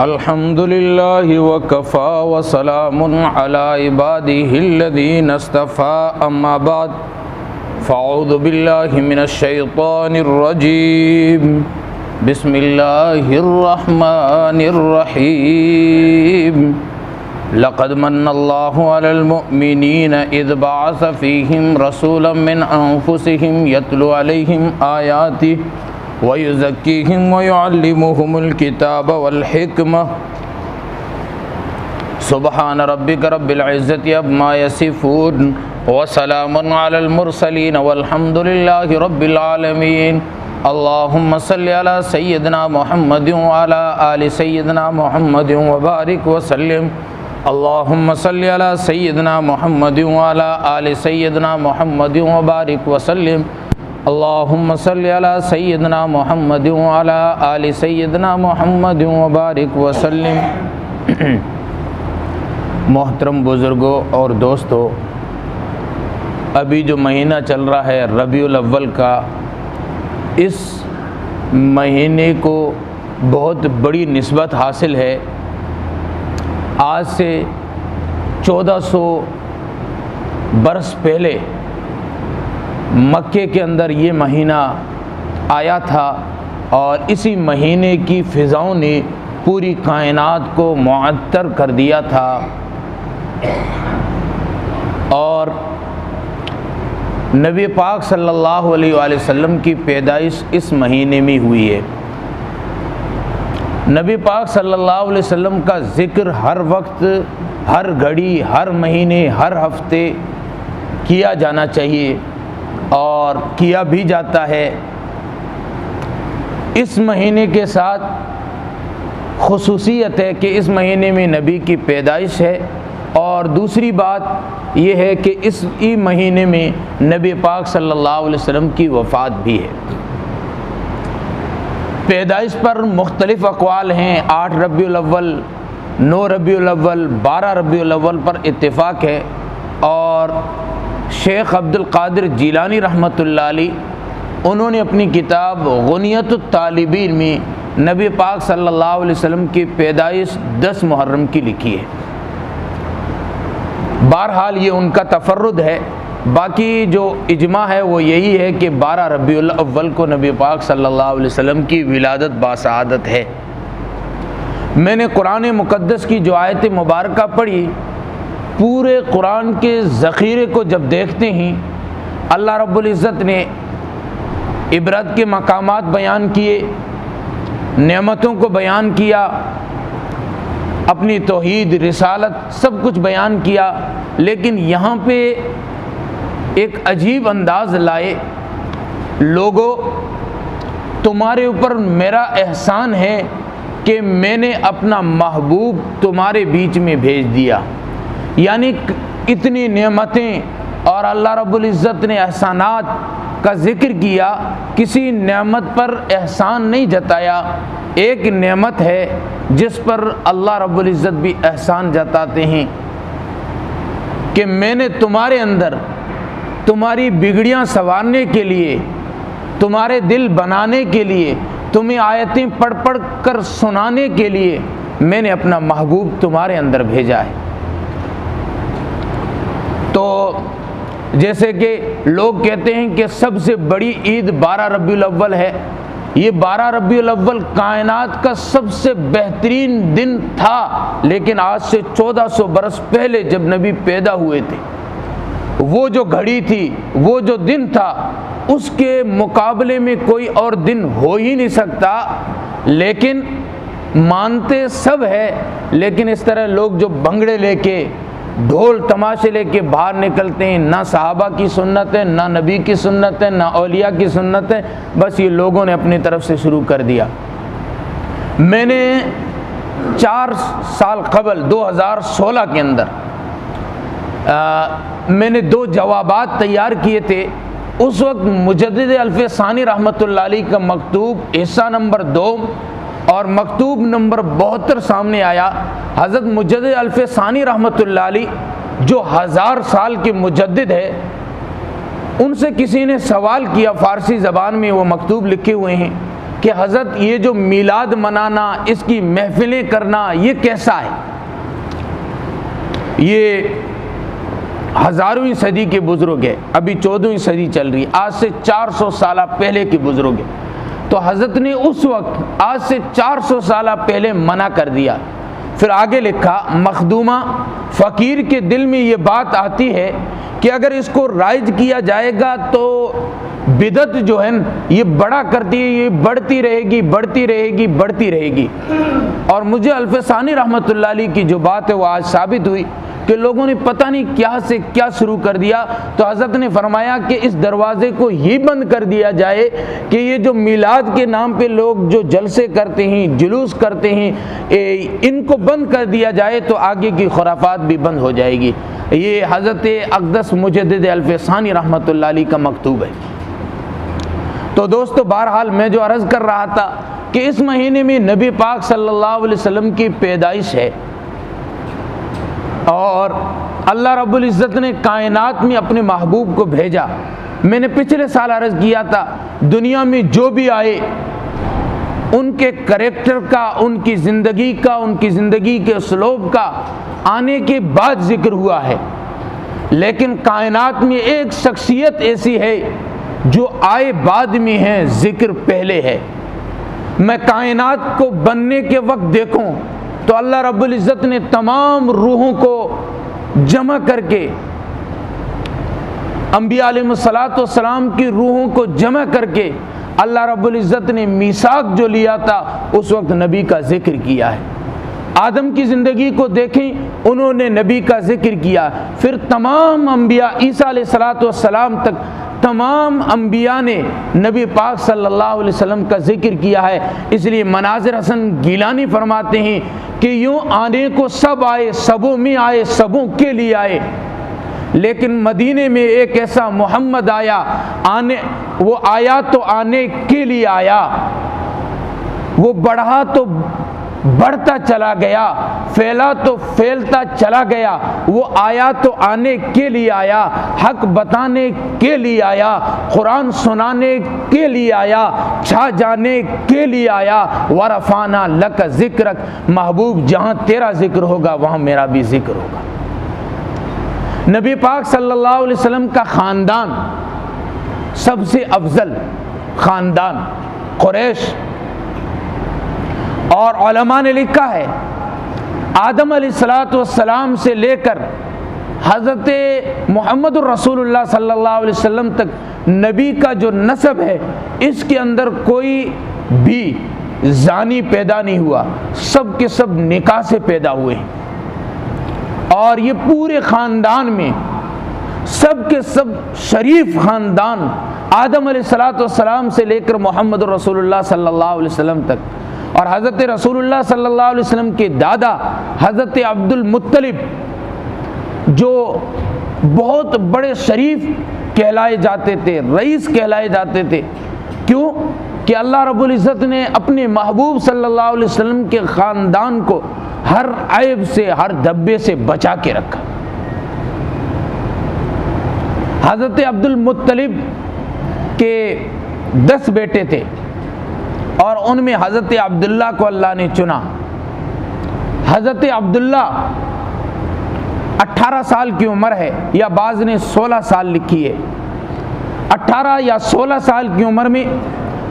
अल्हम्दुलिल्लाह वकफ़ा वसलामुन अला इबादिहिल्लज़ीना इस्तफ़ा अम्मा बाद फ़अऊज़ु बिल्लाहि मिनश्शैतानिर्रजीम बिस्मिल्लाहिर्रहमानिर्रहीम लक़द मन्नल्लाहु अलल मुअमिनीना इज़ बअस फ़ीहिम रसूलन मिन अनफ़ुसिहिम यत्लु अलैहिम आयातिहि वयुज़क्कीहिम वयुअल्लिमुहुमुल किताब वल हिकमह सुब्हान रब्बिक रब्बिल इज़्ज़ति अम्मा यसिफून वसलामुन अलल मुरसलीन वल्हम्दुलिल्लाहि रब्बिल आलमीन। अल्लाहुम्मा सल्लि अला सय्यिदिना मुहम्मदिन व अला आलि सय्यिदिना मुहम्मदिन व बारिक व सल्लिम। अल्लाहुम्मा सल्लि अला सय्यिदिना मुहम्मदिन व अला आलि सय्यिदिना मुहम्मदिन व बारिक व सल्लिम। अल्लाहुम्मा सल्लि अला सय्यिदिना मुहम्मदिन व अला आलि सय्यिदिना मुहम्मदिन व बारिक व सल्लिम। मोहतरम बुज़ुर्गों और दोस्तों, अभी जो महीना चल रहा है रबीउल अव्वल का, इस महीने को बहुत बड़ी निस्बत हासिल है। आज से 1400 बरस पहले मक्के के अंदर ये महीना आया था और इसी महीने की फ़िज़ाओं ने पूरी कायनात को मुअत्तर कर दिया था। और नबी पाक सल्लल्लाहु अलैहि वसल्लम की पैदाइश इस महीने में हुई है। नबी पाक सल्लल्लाहु अलैहि वसल्लम का ज़िक्र हर वक्त, हर घड़ी, हर महीने, हर हफ्ते किया जाना चाहिए और किया भी जाता है। इस महीने के साथ खुसूसियत है कि इस महीने में नबी की पैदाइश है, और दूसरी बात यह है कि इस महीने में नबी पाक सल्लल्लाहु अलैहि वसल्लम की वफ़ात भी है। पैदाइश पर मुख्तलिफ़ अक़वाल हैं। 8 रबीउल अव्वल, 9 रबीउल अव्वल, 12 रबीउल अव्वल पर इत्तिफ़ाक़ है। और शेख अब्दुल क़ादिर जीलानी रहमतुल्लाह अलैह, उन्होंने अपनी किताब गुनियतुत तालिबीन में नबी पाक सल्लल्लाहु अलैहि वसल्लम की पैदाइश 10 मुहर्रम की लिखी है। बहरहाल ये उनका तफर्रुद है। बाकी जो इजमा है वो यही है कि 12 रबीउल अव्वल को नबी पाक सल्लल्लाहु अलैहि वसल्लम की विलादत बासआदत है। मैंने कुरान मुक़द्दस की जो आयत मुबारका पढ़ी, पूरे कुरान के ज़ख़ीरे को जब देखते हैं, अल्लाह रब्बुल इज़्ज़त ने इबरत के मकामात बयान किए, नेमतों को बयान किया, अपनी तौहीद, रिसालत सब कुछ बयान किया, लेकिन यहाँ पे एक अजीब अंदाज़ लाए, लोगों तुम्हारे ऊपर मेरा एहसान है कि मैंने अपना महबूब तुम्हारे बीच में भेज दिया। यानी इतनी नेमतें, और अल्लाह रब्बुल इज़्ज़त ने एहसानात का ज़िक्र किया, किसी नेमत पर एहसान नहीं जताया। एक नेमत है जिस पर अल्लाह रब्बुल इज़्ज़त भी एहसान जताते हैं कि मैंने तुम्हारे अंदर तुम्हारी बिगड़ियाँ संवारने के लिए, तुम्हारे दिल बनाने के लिए, तुम्हें आयतें पढ़ पढ़ कर सुनाने के लिए मैंने अपना महबूब तुम्हारे अंदर भेजा है। तो जैसे कि लोग कहते हैं कि सबसे बड़ी ईद 12 रबीउल अव्वल है, ये 12 रबीउल अव्वल कायनात का सबसे बेहतरीन दिन था, लेकिन आज से 1400 बरस पहले जब नबी पैदा हुए थे, वो जो घड़ी थी, वो जो दिन था, उसके मुकाबले में कोई और दिन हो ही नहीं सकता। लेकिन मानते सब है, लेकिन इस तरह लोग जो भंगड़े लेके, ढोल तमाशे लेके बाहर निकलते हैं, ना सहाबा की सुन्नत है, ना नबी की सुन्नत है, ना औलिया की सुन्नत है, बस ये लोगों ने अपनी तरफ से शुरू कर दिया। मैंने 4 साल कबल 2016 के अंदर मैंने 2 जवाबात तैयार किए थे। उस वक्त मुजद्दिद अल्फ़सानी रहमतुल्लाह अलैह का मकतूब हिस्सा नंबर 2 और मकतूब नंबर 72 सामने आया। हज़रत मुजद्दिद अल्फ़सानी रहमतुल्लाह अलैह जो 1000 साल के मुजद्दिद है, उनसे किसी ने सवाल किया, फ़ारसी ज़बान में वो मकतूब लिखे हुए हैं, कि हज़रत ये जो मीलाद मनाना, इसकी महफिलें करना, ये कैसा है। ये हज़ारवीं सदी के बुज़ुर्ग है, अभी 14वीं सदी चल रही है, आज से 400 साल पहले के बुज़ुर्ग है। तो हज़रत ने उस वक्त आज से 400 साल पहले मना कर दिया। फिर आगे लिखा, मखदूमा फ़कीर के दिल में ये बात आती है कि अगर इसको राइज किया जाएगा तो बिदत जो है ये बड़ा करती है, ये बढ़ती रहेगी बढ़ती रहेगी बढ़ती रहेगी। और मुझे अल्फ़सानी रहमतुल्लाह अलैह की जो बात है वो आज साबित हुई कि लोगों ने पता नहीं क्या से क्या शुरू कर दिया। तो हज़रत ने फरमाया कि इस दरवाज़े को ये बंद कर दिया जाए कि ये जो मिलाद के नाम पे लोग जो जलसे करते हैं, जुलूस करते हैं, इनको बंद कर दिया जाए तो आगे की खुराफात भी बंद हो जाएगी। ये हज़रत अक़दस मुजद्दिद अल्फ़सानी रहमतुल्लाह अलैह का मकतूब है। तो दोस्तों, बहरहाल मैं जो अर्ज़ कर रहा था कि इस महीने में नबी पाक सल्लल्लाहु अलैहि वसल्लम की पैदाइश है और अल्लाह रब्बुल इज़्ज़त ने कायनात में अपने महबूब को भेजा। मैंने पिछले साल अर्ज़ किया था, दुनिया में जो भी आए उनके करैक्टर का, उनकी ज़िंदगी का, उनकी ज़िंदगी के उसलूब का आने के बाद ज़िक्र हुआ है, लेकिन कायनात में एक शख्सियत ऐसी है जो आए बाद में है, ज़िक्र पहले है। मैं कायनात को बनने के वक्त देखूं तो अल्लाह रब्बुल इज़्ज़त ने तमाम रूहों को जमा करके, अंबिया अलैहिस्सलातु वस्सलाम की रूहों को जमा करके अल्लाह रब्बुल इज़्ज़त ने मीसाक जो लिया था उस वक्त नबी का जिक्र किया है। आदम की ज़िंदगी को देखें, उन्होंने नबी का जिक्र किया। फिर तमाम अंबिया, ईसा अलैहिस्सलातु वस्सलाम तक तमाम अंबिया ने नबी पाक सल्लल्लाहु अलैहि वसल्लम का जिक्र किया है। इसलिए मनाज़िर हसन गिलानी फरमाते हैं कि यूँ आने को सब आए, सबों में आए, सबों के लिए आए, लेकिन मदीने में एक ऐसा मोहम्मद आया, वो आया तो आने के लिए आया, वो बढ़ा तो बढ़ता चला गया, फैला तो फैलता चला गया। वो आया तो आने के लिए आया, हक बताने के लिए आया, कुरान सुनाने के लिए आया, छा जाने के लिए आया। वरफाना लक ज़िक्रक, महबूब जहाँ तेरा जिक्र होगा वहाँ मेरा भी जिक्र होगा। नबी पाक सल्लल्लाहु अलैहि वसल्लम का ख़ानदान सबसे अफजल ख़ानदान कुरैश, और उलमा ने लिखा है आदम अलैहिस्सलातु वस्सलाम से लेकर हज़रत मुहम्मदुर रसूलुल्लाह सल्लल्लाहु अलैहि वसल्लम तक नबी का जो नस्ब है, इसके अंदर कोई भी जानी पैदा नहीं हुआ, सब के सब निकाह से पैदा हुए हैं। और ये पूरे ख़ानदान में सब के सब शरीफ ख़ानदान, आदम अलैहिस्सलातु वस्सलाम से लेकर मुहम्मदुर रसूलुल्लाह सल्लल्लाहु अलैहि वसल्लम तक, और हज़रत रसूलुल्लाह सल्लल्लाहु अलैहि वसल्लम के दादा हज़रत अब्दुल मुत्तलिब जो बहुत बड़े शरीफ कहलाए जाते थे, रईस कहलाए जाते थे। क्यों? कि अल्लाह रब्बुल इज़्ज़त ने अपने महबूब सल्लल्लाहु अलैहि वसल्लम के ख़ानदान को हर ऐब से, हर धब्बे से बचा के रखा। हज़रत अब्दुल मुत्तलिब के 10 बेटे थे और उनमें हज़रत अब्दुल्ला को अल्लाह ने चुना। हज़रत अब्दुल्ला 18 साल की उम्र है, या बाज़ ने 16 साल लिखी है। 18 या 16 साल की उम्र में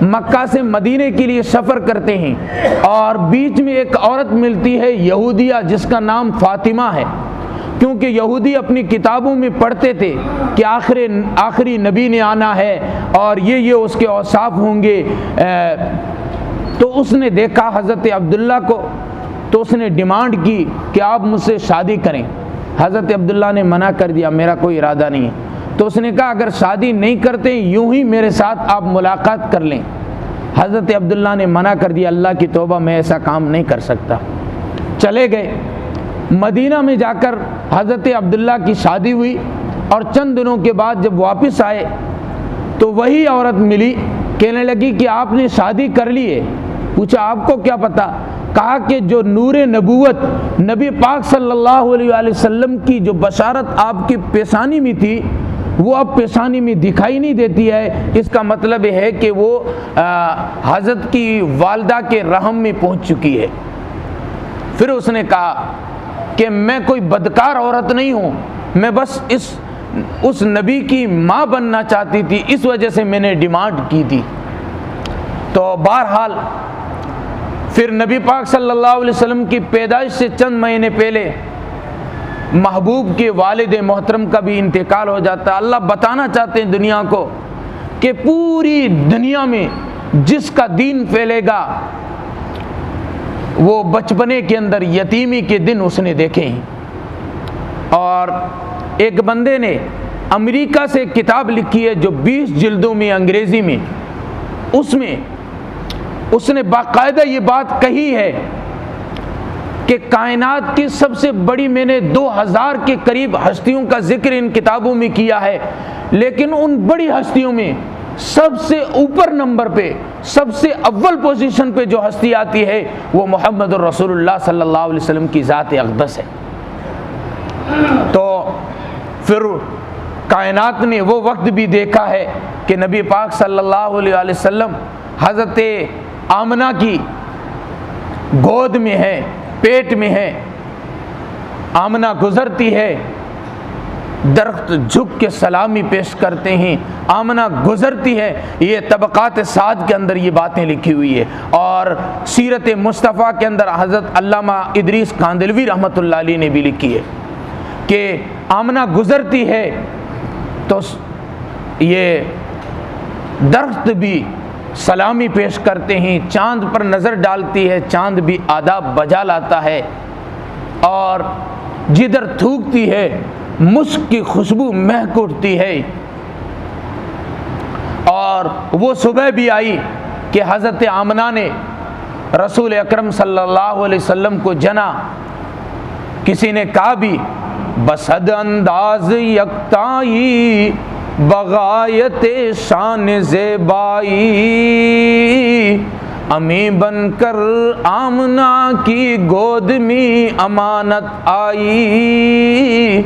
मक्का से मदीने के लिए सफ़र करते हैं और बीच में एक औरत मिलती है यहूदिया, जिसका नाम फ़ातिमा है। क्योंकि यहूदी अपनी किताबों में पढ़ते थे कि आखिरी नबी ने आना है और ये उसके औसाफ होंगे। तो उसने देखा हज़रत अब्दुल्ला को, तो उसने डिमांड की कि आप मुझसे शादी करें। हज़रत अब्दुल्ला ने मना कर दिया, मेरा कोई इरादा नहीं है। तो उसने कहा अगर शादी नहीं करते यूं ही मेरे साथ आप मुलाकात कर लें। हज़रत अब्दुल्ला ने मना कर दिया, अल्लाह की तौबा, मैं ऐसा काम नहीं कर सकता। चले गए। मदीना में जाकर हज़रत अब्दुल्ला की शादी हुई और चंद दिनों के बाद जब वापस आए तो वही औरत मिली, कहने लगी कि आपने शादी कर ली है। पूछा आपको क्या पता? कहा कि जो नूरे नबूवत नबी पाक सल्लल्लाहु अलैहि वसल्लम की जो बशारत आपकी पेशानी में थी वो अब पेशानी में दिखाई नहीं देती है। इसका मतलब है कि वो हज़रत की वालदा के रहम में पहुंच चुकी है। फिर उसने कहा कि मैं कोई बदकार औरत नहीं हूँ, मैं बस उस नबी की माँ बनना चाहती थी, इस वजह से मैंने डिमांड की थी। तो बहरहाल फिर नबी पाक सल्लल्लाहु अलैहि वसल्लम की पैदाइश से चंद महीने पहले महबूब के वालिद मोहतरम का भी इंतकाल हो जाता है। अल्लाह बताना चाहते हैं दुनिया को कि पूरी दुनिया में जिसका दीन फैलेगा वो बचपने के अंदर यतीमी के दिन उसने देखे हैं। और एक बंदे ने अमेरिका से किताब लिखी है जो 20 जिल्दों में अंग्रेज़ी में, उसमें उसने बाकायदा ये बात कही है कि कायनात की सबसे बड़ी, मैंने 2000 के करीब हस्तियों का जिक्र इन किताबों में किया है, लेकिन उन बड़ी हस्तियों में सबसे ऊपर नंबर पे, सबसे अव्वल पोजीशन पे जो हस्ती आती है वो मोहम्मद रसूलुल्लाह सल्लल्लाहु अलैहि वसल्लम की ज़ात अक़दस है। तो फिर कायनात ने वो वक्त भी देखा है कि नबी पाक सल्लल्लाहु अलैहि वसल्लम हज़रत आमना की गोद में है, पेट में है। आमना गुजरती है, दरख्त झुक के सलामी पेश करते हैं, आमना गुजरती है। ये तबक़ात साद के अंदर ये बातें लिखी हुई है। और सीरत मुस्तफ़ा के अंदर हज़रत अल्लामा इदरीस कांदलवी रहमतुल्लाह अलैह ने भी लिखी है कि आमना गुजरती है तो ये दरख्त भी सलामी पेश करते हैं, चाँद पर नज़र डालती है, चाँद भी आदाब बजा लाता है, और जिधर थूकती है मुस्क की खुशबू महक उठती है। और वो सुबह भी आई कि हज़रत आमना ने रसूल अकरम सल्लल्लाहु अलैहि वसल्लम को जना। किसी ने कहा भी बसद अंदाज यकताई बगायते शान ज़ेबाई, अमी बनकर आमना की गोद में अमानत आई।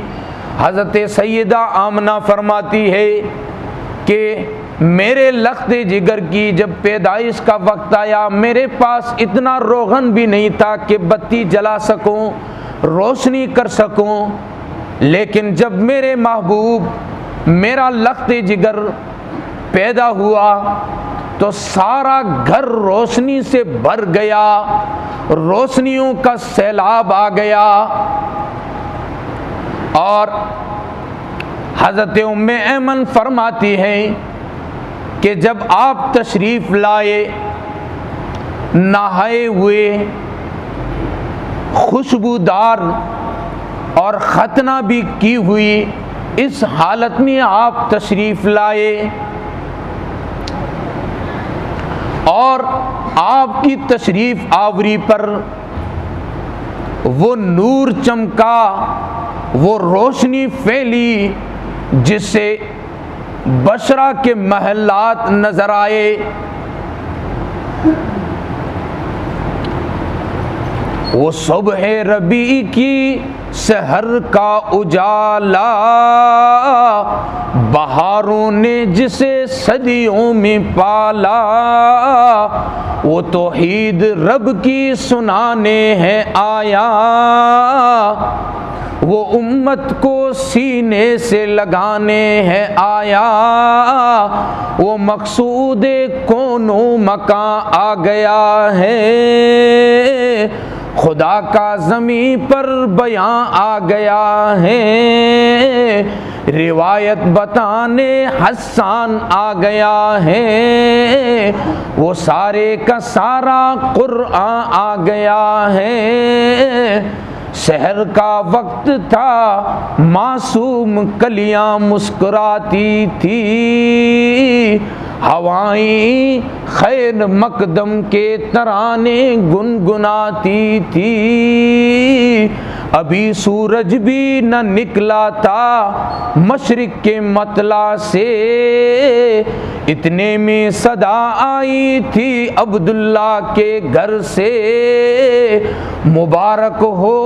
हज़रत सैयदा आमना फरमाती है कि मेरे लख्ते जिगर की जब पैदाइश का वक्त आया, मेरे पास इतना रोगन भी नहीं था कि बत्ती जला सकूं, रोशनी कर सकूं, लेकिन जब मेरे महबूब मेरा लख्ते जिगर पैदा हुआ तो सारा घर रोशनी से भर गया, रोशनियों का सैलाब आ गया। और हज़रत उम्मे ऐमन फरमाती हैं कि जब आप तशरीफ़ लाए, नहाए हुए, खुशबूदार और खतना भी की हुई, इस हालत में आप तशरीफ़ लाए और आपकी तशरीफ़ आवरी पर वो नूर चमका, वो रोशनी फैली जिससे बशरा के महलात नजर आए। वो सुबह रबी की सहर का उजाला, बहारों ने जिसे सदियों में पाला, वो तौहीद रब की सुनाने है आया, वो उम्मत को सीने से लगाने है आया, वो मकसूद कोनो मकां आ गया है, खुदा का ज़मीं पर बयां आ गया है, रिवायत बताने हसन आ गया है, वो सारे का सारा कुरान आ गया है। शहर का वक्त था, मासूम कलियां मुस्कुराती थी, हवाएं खैर मकदम के तराने गुनगुनाती थी, अभी सूरज भी न निकला था मशरिक के मतला से, इतने में सदा आई थी अब्दुल्ला के घर से। मुबारक हो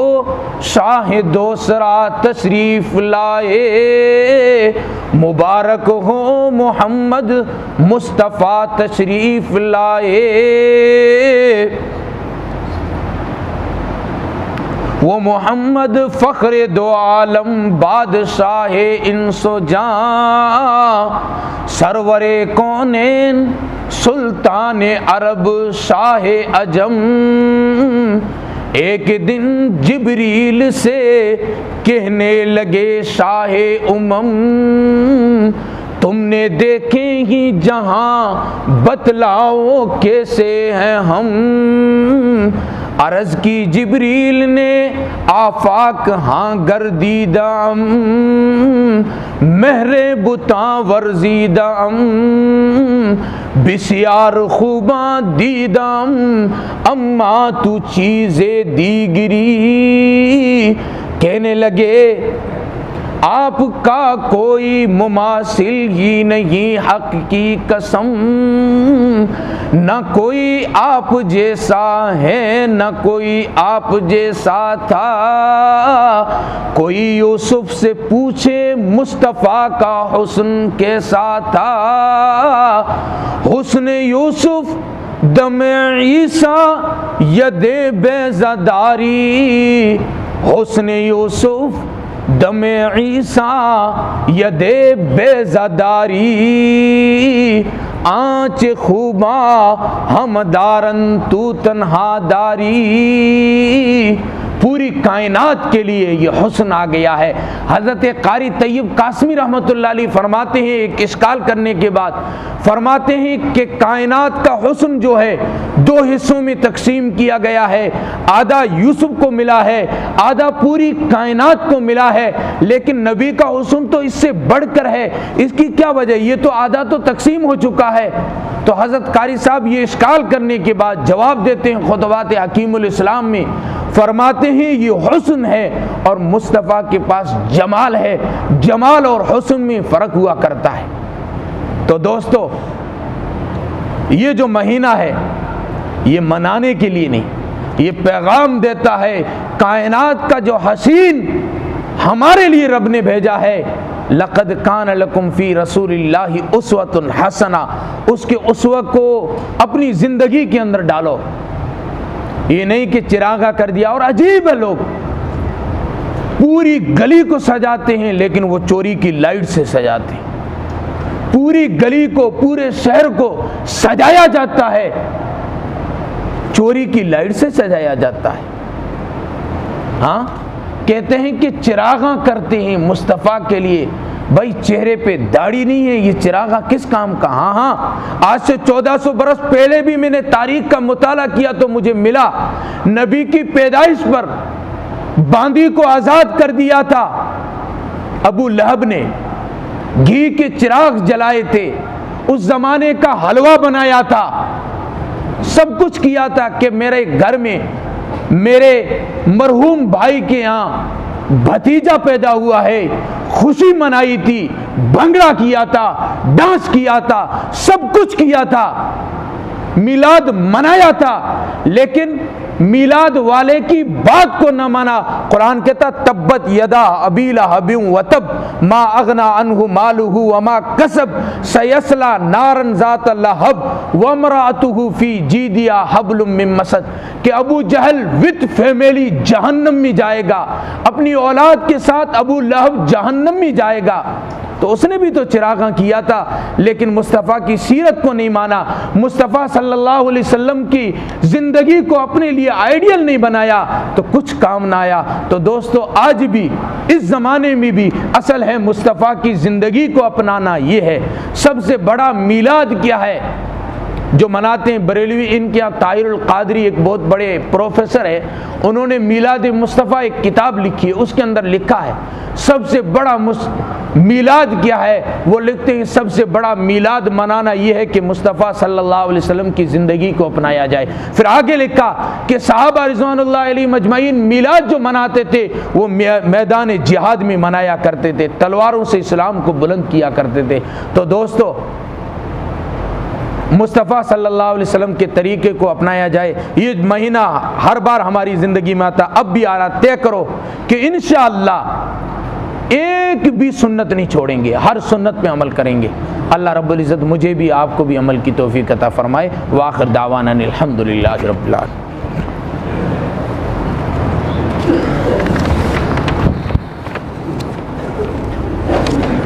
शाह दोसरा तशरीफ लाए, मुबारक हो मोहम्मद मुस्तफ़ा तशरीफ लाए। वो मोहम्मद फ़ख्र दो आलम बादशाह इंसो जां, सरवरे कौनेन सुल्तान अरब शाह अजम। एक दिन जिब्रील से कहने लगे शाह उमम, तुमने देखे ही जहां बतलाओ कैसे हैं हम। अर्ज की जिब्रील ने आफाक हाँ गर्दीदाम, महरे बुता वर्जीदाम, बिस्यार खूबा दीदाम, अम्मा तू चीज़े दीगिरी। कहने लगे आपका कोई मुमासिल ही नहीं हक की कसम, न कोई आप जैसा है न कोई आप जैसा था। कोई यूसुफ से पूछे मुस्तफ़ा का हुस्न कैसा था। हुस्न यूसुफ दमे ईसा यदे बेज़ादारी, हुस्न यूसुफ दमे ईसा यदे बेज़ादारी। आँच खूबा हमदारन तू तन्हादारी। पूरी कायनात के लिए ये हुस्न आ गया है। हज़रत कारी तैयब कासमी रहमतुल्लाह अलैह फरमाते हैं, एक इश्काल करने के बाद फरमाते हैं कि कायनात का हुस्न जो है दो हिस्सों में तकसीम किया गया है। आधा यूसुफ को मिला है, आधा पूरी कायनात को मिला है, लेकिन नबी का हुस्न तो इससे बढ़कर है। इसकी क्या वजह? ये तो आधा तो तकसीम हो चुका है। तो हज़रत कारी साहब ये इश्काल करने के बाद जवाब देते हैं खुतबात हकीमुल इस्लाम में, फरमाते हैं ये हुस्न है और मुस्तफ़ा के पास जमाल है। जमाल और हुस्न में फ़र्क हुआ करता है। तो दोस्तों, ये जो महीना है ये मनाने के लिए नहीं, ये पैगाम देता है कायनात का जो हसीन हमारे लिए रब ने भेजा है। लक़द कान लकुम फ़ी रसूलिल्लाहि उस्वतुन हसना, उसके उसवा को अपनी ज़िंदगी के अंदर डालो। ये नहीं कि चिरागा कर दिया। और अजीब है, लोग पूरी गली को सजाते हैं लेकिन वो चोरी की लाइट से सजाते हैं। पूरी गली को, पूरे शहर को सजाया जाता है, चोरी की लाइट से सजाया जाता है। हाँ, कहते हैं कि चिरागा करते हैं मुस्तफ़ा के लिए। भाई चेहरे पे दाढ़ी नहीं है, ये चिरागा किस काम का? हाँ हाँ, आज से 1400 बरस पहले भी मैंने तारीख का मुताला किया तो मुझे मिला नबी की पैदाइश पर बांदी को आज़ाद कर दिया था। अबू लहब ने घी के चिराग जलाए थे, उस जमाने का हलवा बनाया था, सब कुछ किया था कि मेरे घर में मेरे मरहूम भाई के यहाँ भतीजा पैदा हुआ है। खुशी मनाई थी, भंगड़ा किया था, डांस किया था, सब कुछ किया था, मिलाद मनाया था, लेकिन मिलाद वाले की बात को न माना। कुरान कहता तब्बत यदा अबी लहबिन व तब मा अगना अन्हु मालुहु व मा कसब सयस्ला नारन ज़ात लहब व इमराअतुहु फी जीदिया हब्लुम मिन मसद, कि अबू जहल विद फैमिली जहन्नम में जाएगा, अपनी औलाद के साथ अबू लहब जहन्नम में जाएगा। तो उसने भी तो चिरागा किया था, लेकिन मुस्तफ़ा की सीरत को नहीं माना, मुस्तफ़ा सल्लल्लाहु अलैहि वसल्लम की ज़िंदगी को अपने लिए आइडियल नहीं बनाया, तो कुछ काम ना आया। तो दोस्तों, आज भी इस ज़माने में भी असल है मुस्तफ़ा की ज़िंदगी को अपनाना। ये है सबसे बड़ा मिलाद। क्या है? जो मनाते हैं बरेलवी, इनके यहाँ ताहिरुल कादरी एक बहुत बड़े प्रोफेसर है, उन्होंने मीलाद मुस्तफ़ा एक किताब लिखी है, उसके अंदर लिखा है सबसे बड़ा मीलाद क्या है। वो लिखते हैं सबसे बड़ा मीलाद मनाना ये है कि मुस्तफ़ा सल्लल्लाहु अलैहि वसल्लम की ज़िंदगी को अपनाया जाए। फिर आगे लिखा कि सहाबा रिज़वानुल्लाह अलैहिम अजमईन मीलाद जो मनाते थे वो मैदान जिहाद में मनाया करते थे, तलवारों से इस्लाम को बुलंद किया करते थे। तो दोस्तों, मुस्तफ़ा सल्लल्लाहु अलैहि वसल्लम के तरीके को अपनाया जाए। ये महीना हर बार हमारी ज़िंदगी में आता, अब भी आ रहा। तय करो कि इंशाअल्लाह एक भी सुन्नत नहीं छोड़ेंगे, हर सुन्नत पे अमल करेंगे। अल्लाह रब्बुल इज़्ज़त मुझे भी आपको भी अमल की तौफीक अता फरमाए। व आखिर दावाना अनिल हम्दुलिल्लाहि रब्बिल आलमीन।